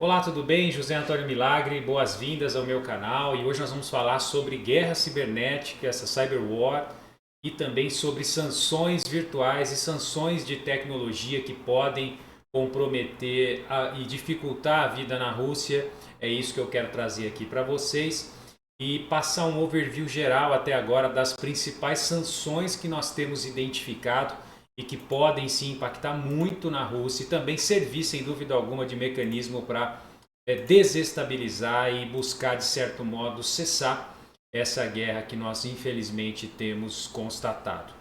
Olá, tudo bem? José Antônio Milagre, boas-vindas ao meu canal e hoje nós vamos falar sobre guerra cibernética, essa cyberwar e também sobre sanções virtuais e sanções de tecnologia que podem comprometer e dificultar a vida na Rússia. É isso que eu quero trazer aqui para vocês e passar um overview geral até agora das principais sanções que nós temos identificado e que podem sim impactar muito na Rússia e também servir, sem dúvida alguma, de mecanismo para desestabilizar e buscar, de certo modo, cessar essa guerra que nós infelizmente temos constatado.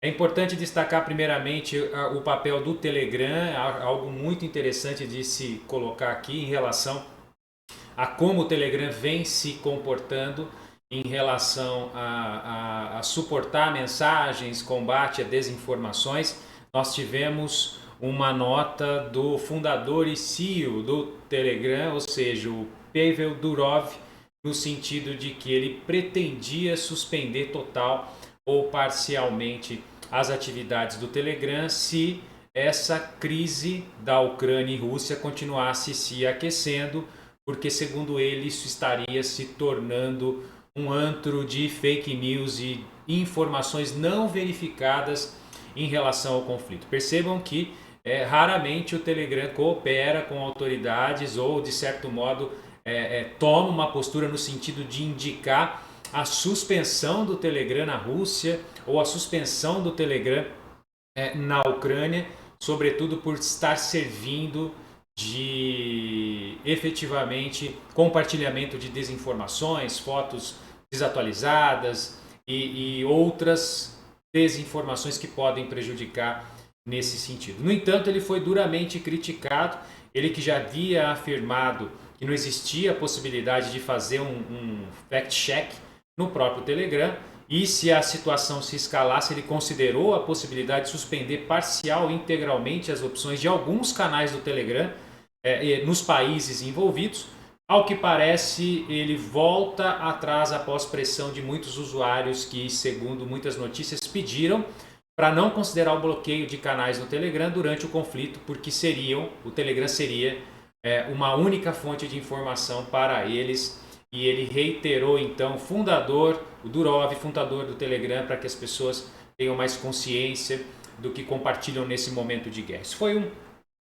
É importante destacar primeiramente o papel do Telegram, algo muito interessante de se colocar aqui em relação a como o Telegram vem se comportando em relação a suportar mensagens, combate a desinformações. Nós tivemos uma nota do fundador e CEO do Telegram, ou seja, o Pavel Durov, no sentido de que ele pretendia suspender total ou parcialmente as atividades do Telegram se essa crise da Ucrânia e Rússia continuasse se aquecendo, porque segundo ele isso estaria se tornando um antro de fake news e informações não verificadas em relação ao conflito. Percebam que raramente o Telegram coopera com autoridades ou, de certo modo, toma uma postura no sentido de indicar a suspensão do Telegram na Rússia ou a suspensão do Telegram na Ucrânia, sobretudo por estar servindo de efetivamente compartilhamento de desinformações, fotos desatualizadas e outras desinformações que podem prejudicar nesse sentido. No entanto, ele foi duramente criticado, ele que já havia afirmado que não existia a possibilidade de fazer um fact-check no próprio Telegram, e se a situação se escalasse, ele considerou a possibilidade de suspender parcial e integralmente as opções de alguns canais do Telegram nos países envolvidos. Ao que parece, ele volta atrás após pressão de muitos usuários que, segundo muitas notícias, pediram para não considerar o bloqueio de canais no Telegram durante o conflito, porque o Telegram seria uma única fonte de informação para eles. E ele reiterou então, o Durov, fundador do Telegram, para que as pessoas tenham mais consciência do que compartilham nesse momento de guerra. Isso foi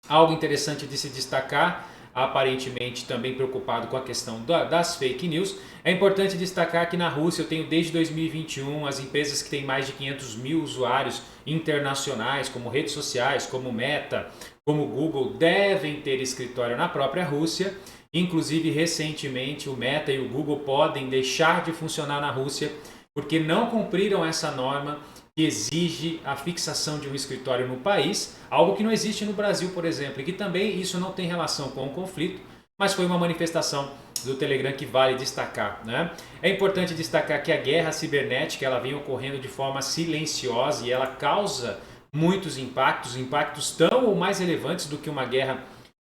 algo interessante de se destacar, aparentemente também preocupado com a questão das fake news. É importante destacar que na Rússia eu tenho desde 2021 as empresas que têm mais de 500 mil usuários internacionais, como redes sociais, como Meta, como Google, devem ter escritório na própria Rússia. Inclusive, recentemente, o Meta e o Google podem deixar de funcionar na Rússia porque não cumpriram essa norma que exige a fixação de um escritório no país, algo que não existe no Brasil, por exemplo, e que também isso não tem relação com o conflito, mas foi uma manifestação do Telegram que vale destacar, né? É importante destacar que a guerra cibernética ela vem ocorrendo de forma silenciosa e ela causa muitos impactos tão ou mais relevantes do que uma guerra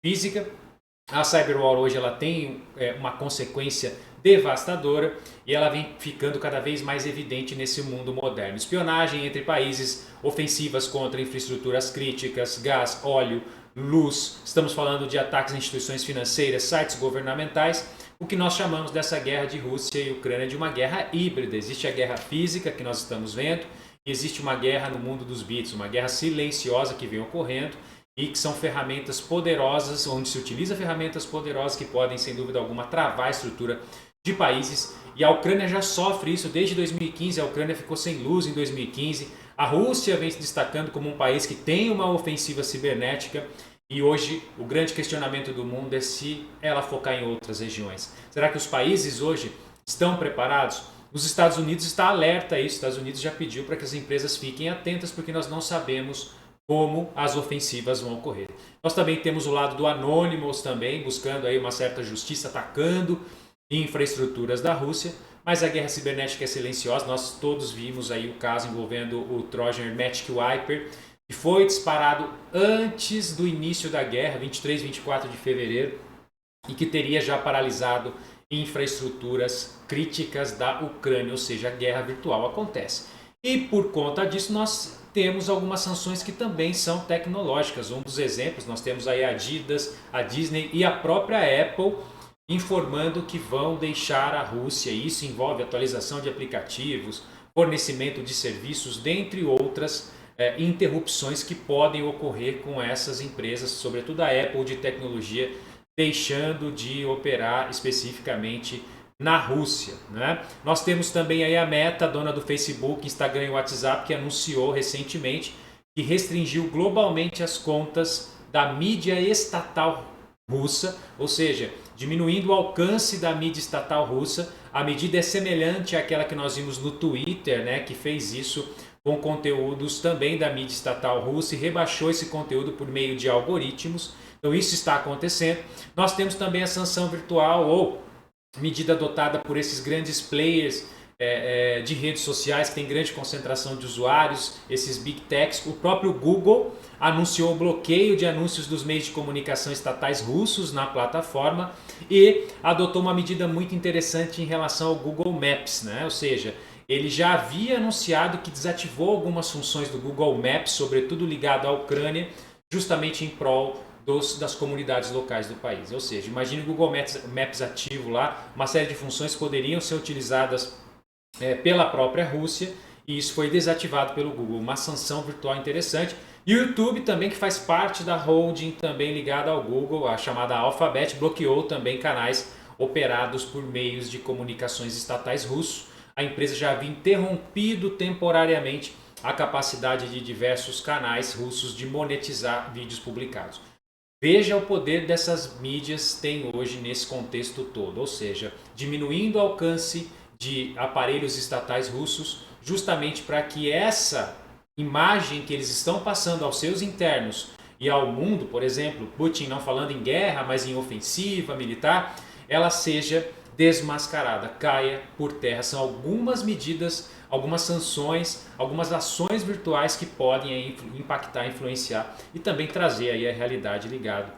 física. A cyberwar hoje ela tem uma consequência devastadora e ela vem ficando cada vez mais evidente nesse mundo moderno. Espionagem entre países, ofensivas contra infraestruturas críticas, gás, óleo, luz. Estamos falando de ataques a instituições financeiras, sites governamentais. O que nós chamamos dessa guerra de Rússia e Ucrânia de uma guerra híbrida. Existe a guerra física que nós estamos vendo e existe uma guerra no mundo dos bits, uma guerra silenciosa que vem ocorrendo e que são ferramentas poderosas, onde se utiliza ferramentas poderosas que podem, sem dúvida alguma, travar a estrutura de países. E a Ucrânia já sofre isso desde 2015, a Ucrânia ficou sem luz em 2015, a Rússia vem se destacando como um país que tem uma ofensiva cibernética e hoje o grande questionamento do mundo é se ela focar em outras regiões. Será que os países hoje estão preparados? Os Estados Unidos está alerta a isso, os Estados Unidos já pediu para que as empresas fiquem atentas porque nós não sabemos como as ofensivas vão ocorrer. Nós também temos o lado do Anonymous também, buscando aí uma certa justiça, atacando infraestruturas da Rússia, mas a guerra cibernética é silenciosa. Nós todos vimos aí o caso envolvendo o Trojan Hermetic Wiper, que foi disparado antes do início da guerra, 23, 24 de fevereiro, e que teria já paralisado infraestruturas críticas da Ucrânia, ou seja, a guerra virtual acontece. E por conta disso nós temos algumas sanções que também são tecnológicas. Um dos exemplos, nós temos aí a Adidas, a Disney e a própria Apple informando que vão deixar a Rússia. Isso envolve atualização de aplicativos, fornecimento de serviços, dentre outras interrupções que podem ocorrer com essas empresas, sobretudo a Apple de tecnologia, deixando de operar especificamente na Rússia, né? Nós temos também aí a Meta, dona do Facebook, Instagram e WhatsApp, que anunciou recentemente que restringiu globalmente as contas da mídia estatal russa, ou seja, diminuindo o alcance da mídia estatal russa. A medida é semelhante àquela que nós vimos no Twitter, né, que fez isso com conteúdos também da mídia estatal russa e rebaixou esse conteúdo por meio de algoritmos. Então isso está acontecendo. Nós temos também a sanção virtual ou medida adotada por esses grandes players de redes sociais que tem grande concentração de usuários, esses big techs. O próprio Google anunciou o bloqueio de anúncios dos meios de comunicação estatais russos na plataforma e adotou uma medida muito interessante em relação ao Google Maps, né? Ou seja, ele já havia anunciado que desativou algumas funções do Google Maps, sobretudo ligado à Ucrânia, justamente em prol das comunidades locais do país. Ou seja, imagine o Google Maps ativo lá, uma série de funções poderiam ser utilizadas pela própria Rússia e isso foi desativado pelo Google, uma sanção virtual interessante. E o YouTube também, que faz parte da holding também ligada ao Google, a chamada Alphabet, bloqueou também canais operados por meios de comunicações estatais russos. A empresa já havia interrompido temporariamente a capacidade de diversos canais russos de monetizar vídeos publicados. Veja o poder dessas mídias tem hoje nesse contexto todo, ou seja, diminuindo o alcance de aparelhos estatais russos, justamente para que essa imagem que eles estão passando aos seus internos e ao mundo, por exemplo, Putin não falando em guerra, mas em ofensiva militar, ela seja desmascarada, caia por terra. São algumas medidas, algumas sanções, algumas ações virtuais que podem impactar, influenciar e também trazer aí a realidade ligada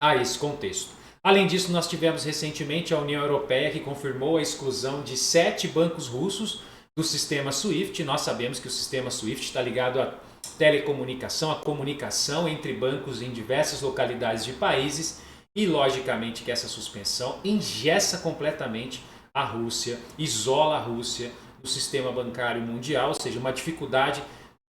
a esse contexto. Além disso, nós tivemos recentemente a União Europeia que confirmou a exclusão de 7 bancos russos do sistema SWIFT. Nós sabemos que o sistema SWIFT está ligado à telecomunicação, à comunicação entre bancos em diversas localidades de países e, logicamente, que essa suspensão engessa completamente a Rússia, isola a Rússia do sistema bancário mundial, ou seja, uma dificuldade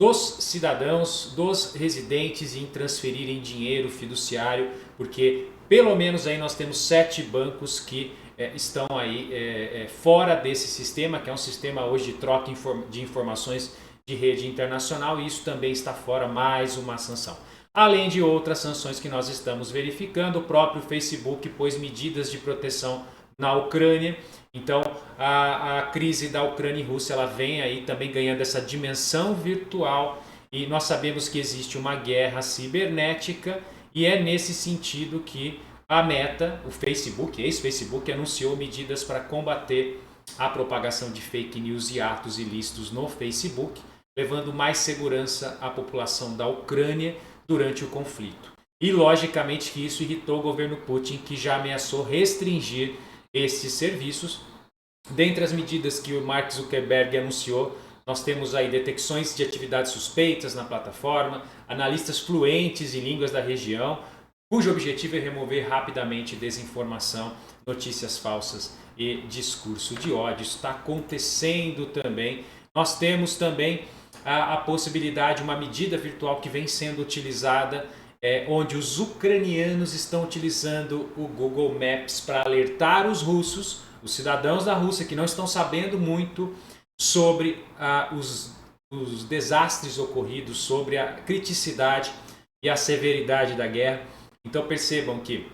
dos cidadãos, dos residentes em transferirem dinheiro fiduciário, porque pelo menos aí nós temos 7 bancos que estão aí fora desse sistema, que é um sistema hoje de troca de informações de rede internacional, e isso também está fora, mais uma sanção. Além de outras sanções que nós estamos verificando, o próprio Facebook pôs medidas de proteção na Ucrânia. Então a crise da Ucrânia e Rússia ela vem aí também ganhando essa dimensão virtual e nós sabemos que existe uma guerra cibernética e é nesse sentido que a Meta, o Facebook, ex-Facebook, anunciou medidas para combater a propagação de fake news e atos ilícitos no Facebook, levando mais segurança à população da Ucrânia durante o conflito. E logicamente que isso irritou o governo Putin, que já ameaçou restringir esses serviços. Dentre as medidas que o Mark Zuckerberg anunciou, nós temos aí detecções de atividades suspeitas na plataforma, analistas fluentes em línguas da região, cujo objetivo é remover rapidamente desinformação, notícias falsas e discurso de ódio. Isso está acontecendo também. Nós temos também a possibilidade, uma medida virtual que vem sendo utilizada, onde os ucranianos estão utilizando o Google Maps para alertar os russos, os cidadãos da Rússia que não estão sabendo muito sobre os desastres ocorridos, sobre a criticidade e a severidade da guerra. Então percebam que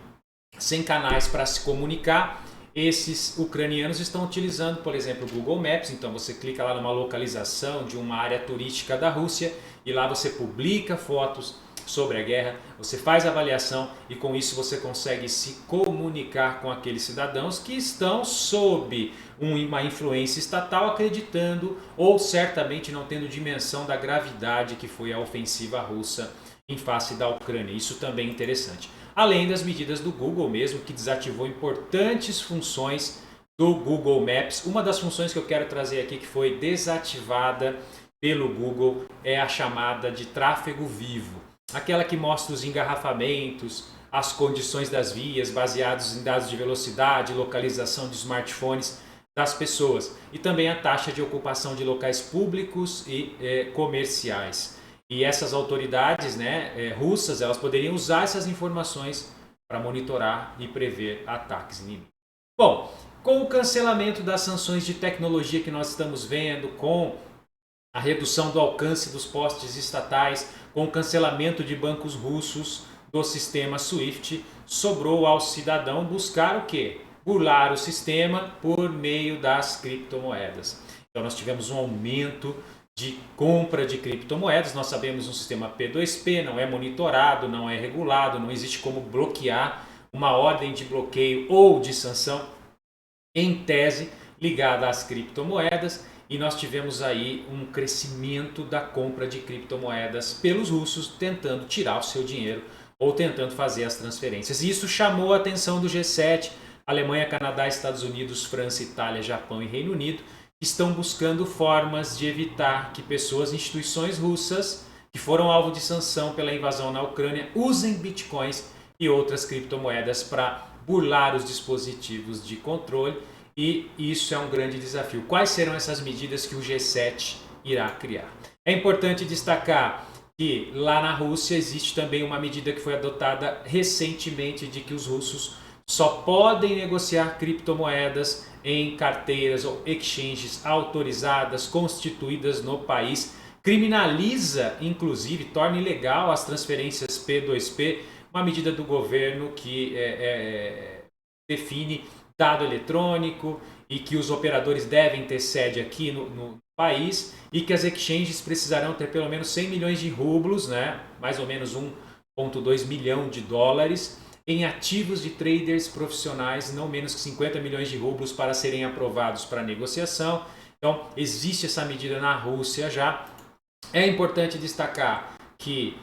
sem canais para se comunicar, esses ucranianos estão utilizando, por exemplo, o Google Maps. Então você clica lá numa localização de uma área turística da Rússia e lá você publica fotos sobre a guerra, você faz a avaliação e com isso você consegue se comunicar com aqueles cidadãos que estão sob uma influência estatal, acreditando ou certamente não tendo dimensão da gravidade que foi a ofensiva russa em face da Ucrânia. Isso também é interessante. Além das medidas do Google mesmo, que desativou importantes funções do Google Maps. Uma das funções que eu quero trazer aqui que foi desativada pelo Google é a chamada de tráfego vivo, aquela que mostra os engarrafamentos, as condições das vias baseados em dados de velocidade, localização de smartphones das pessoas e também a taxa de ocupação de locais públicos e comerciais. E essas autoridades, russas, elas poderiam usar essas informações para monitorar e prever ataques inimigos. Bom, com o cancelamento das sanções de tecnologia que nós estamos vendo, com a redução do alcance dos postes estatais, com o cancelamento de bancos russos do sistema SWIFT, sobrou ao cidadão buscar o quê? Burlar o sistema por meio das criptomoedas. Então nós tivemos um aumento de compra de criptomoedas. Nós sabemos um sistema P2P não é monitorado, não é regulado, não existe como bloquear uma ordem de bloqueio ou de sanção em tese ligada às criptomoedas, e nós tivemos aí um crescimento da compra de criptomoedas pelos russos tentando tirar o seu dinheiro ou tentando fazer as transferências. E isso chamou a atenção do G7, Alemanha, Canadá, Estados Unidos, França, Itália, Japão e Reino Unido, que estão buscando formas de evitar que pessoas e instituições russas que foram alvo de sanção pela invasão na Ucrânia usem bitcoins e outras criptomoedas para burlar os dispositivos de controle, e isso é um grande desafio. Quais serão essas medidas que o G7 irá criar? É importante destacar que lá na Rússia existe também uma medida que foi adotada recentemente de que os russos só podem negociar criptomoedas em carteiras ou exchanges autorizadas, constituídas no país. Criminaliza, inclusive, torna ilegal as transferências P2P, uma medida do governo que define dado eletrônico e que os operadores devem ter sede aqui no país e que as exchanges precisarão ter pelo menos 100 milhões de rublos, mais ou menos 1,2 milhão de dólares, em ativos de traders profissionais, não menos que 50 milhões de rublos para serem aprovados para negociação. Então, existe essa medida na Rússia já. É importante destacar que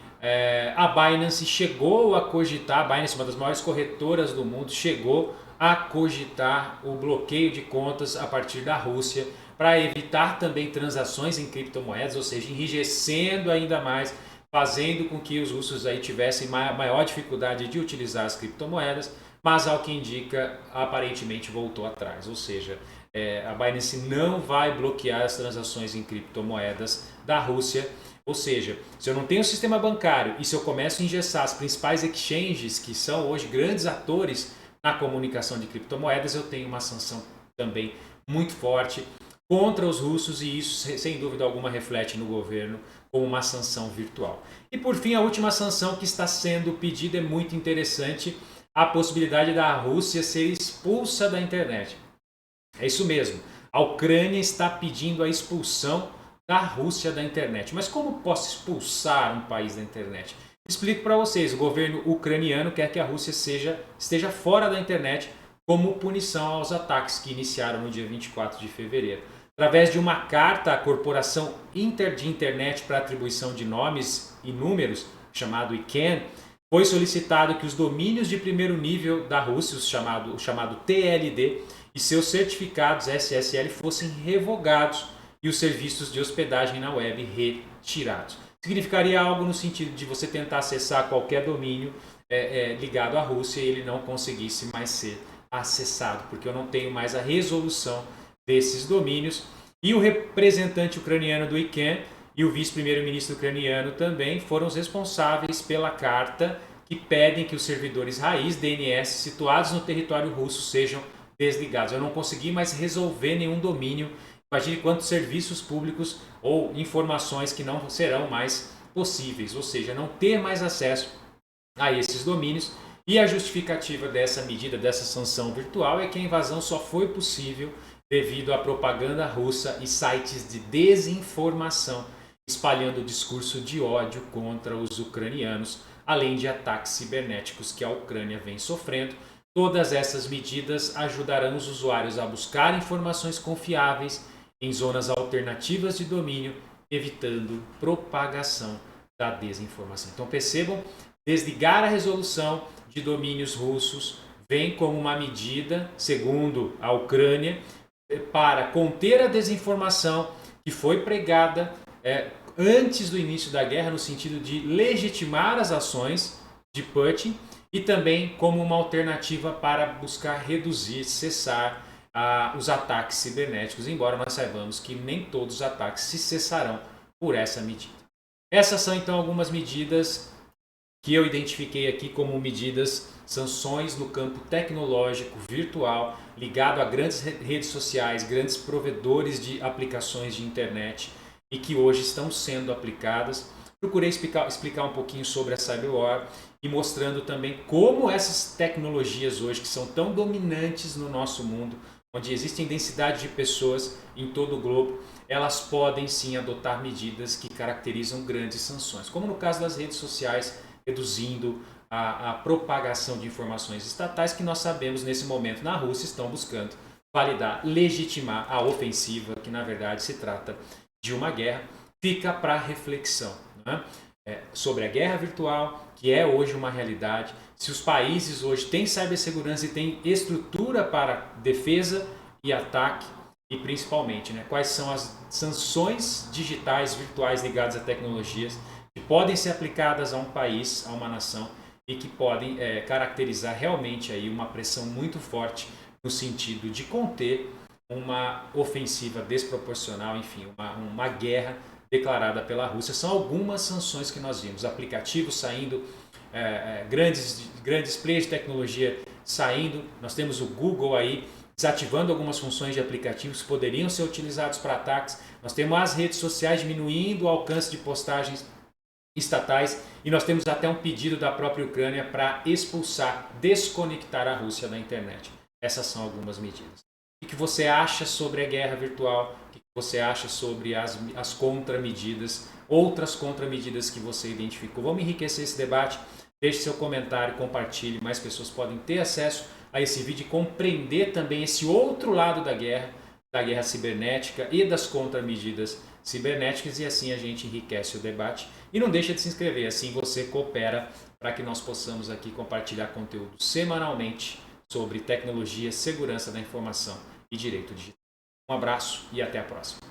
a Binance chegou a cogitar, a Binance, uma das maiores corretoras do mundo, chegou a cogitar o bloqueio de contas a partir da Rússia para evitar também transações em criptomoedas, ou seja, enrijecendo ainda mais, fazendo com que os russos aí tivessem maior dificuldade de utilizar as criptomoedas, mas ao que indica, aparentemente voltou atrás, ou seja, a Binance não vai bloquear as transações em criptomoedas da Rússia. Ou seja, se eu não tenho um sistema bancário e se eu começo a engessar as principais exchanges, que são hoje grandes atores na comunicação de criptomoedas, eu tenho uma sanção também muito forte contra os russos, e isso sem dúvida alguma reflete no governo como uma sanção virtual. E por fim, a última sanção que está sendo pedida é muito interessante, a possibilidade da Rússia ser expulsa da internet. É isso mesmo, a Ucrânia está pedindo a expulsão da Rússia da internet. Mas como posso expulsar um país da internet? Explico para vocês, o governo ucraniano quer que a Rússia esteja fora da internet como punição aos ataques que iniciaram no dia 24 de fevereiro. Através de uma carta à Corporação de Internet para Atribuição de Nomes e Números, chamado ICANN, foi solicitado que os domínios de primeiro nível da Rússia, o chamado TLD, e seus certificados SSL fossem revogados e os serviços de hospedagem na web retirados. Significaria algo no sentido de você tentar acessar qualquer domínio ligado à Rússia e ele não conseguisse mais ser acessado, porque eu não tenho mais a resolução desses domínios. E o representante ucraniano do ICANN e o vice-primeiro-ministro ucraniano também foram os responsáveis pela carta que pedem que os servidores raiz DNS situados no território russo sejam desligados. Eu não consegui mais resolver nenhum domínio. Imagine quantos serviços públicos ou informações que não serão mais possíveis, ou seja, não ter mais acesso a esses domínios. E a justificativa dessa medida, dessa sanção virtual, é que a invasão só foi possível devido à propaganda russa e sites de desinformação espalhando o discurso de ódio contra os ucranianos, além de ataques cibernéticos que a Ucrânia vem sofrendo. Todas essas medidas ajudarão os usuários a buscar informações confiáveis em zonas alternativas de domínio, evitando propagação da desinformação. Então percebam, desligar a resolução de domínios russos vem como uma medida, segundo a Ucrânia, para conter a desinformação que foi pregada antes do início da guerra, no sentido de legitimar as ações de Putin e também como uma alternativa para buscar reduzir, cessar os ataques cibernéticos, embora nós saibamos que nem todos os ataques se cessarão por essa medida. Essas são então algumas medidas que eu identifiquei aqui como medidas, sanções no campo tecnológico, virtual, ligado a grandes redes sociais, grandes provedores de aplicações de internet e que hoje estão sendo aplicadas. Procurei explicar um pouquinho sobre a Cyberwar e mostrando também como essas tecnologias hoje, que são tão dominantes no nosso mundo, onde existem densidade de pessoas em todo o globo, elas podem sim adotar medidas que caracterizam grandes sanções, como no caso das redes sociais, reduzindo a propagação de informações estatais que nós sabemos nesse momento na Rússia estão buscando validar, legitimar a ofensiva, que na verdade se trata de uma guerra. Fica para reflexão, né? Sobre a guerra virtual, que é hoje uma realidade, se os países hoje têm cibersegurança e têm estrutura para defesa e ataque, e principalmente, né, quais são as sanções digitais virtuais ligadas a tecnologias que podem ser aplicadas a um país, a uma nação, e que podem caracterizar realmente aí uma pressão muito forte no sentido de conter uma ofensiva desproporcional, enfim, uma guerra declarada pela Rússia. São algumas sanções que nós vimos, aplicativos saindo, grandes players de tecnologia saindo, nós temos o Google aí desativando algumas funções de aplicativos que poderiam ser utilizados para ataques, nós temos as redes sociais diminuindo o alcance de postagens estatais e nós temos até um pedido da própria Ucrânia para expulsar, desconectar a Rússia da internet. Essas são algumas medidas. O que você acha sobre a guerra virtual? O que você acha sobre as contramedidas, outras contramedidas que você identificou? Vamos enriquecer esse debate. Deixe seu comentário, compartilhe. Mais pessoas podem ter acesso a esse vídeo e compreender também esse outro lado da guerra cibernética e das contramedidas cibernéticas, e assim a gente enriquece o debate. E não deixa de se inscrever, assim você coopera para que nós possamos aqui compartilhar conteúdo semanalmente sobre tecnologia, segurança da informação e direito digital. Um abraço e até a próxima.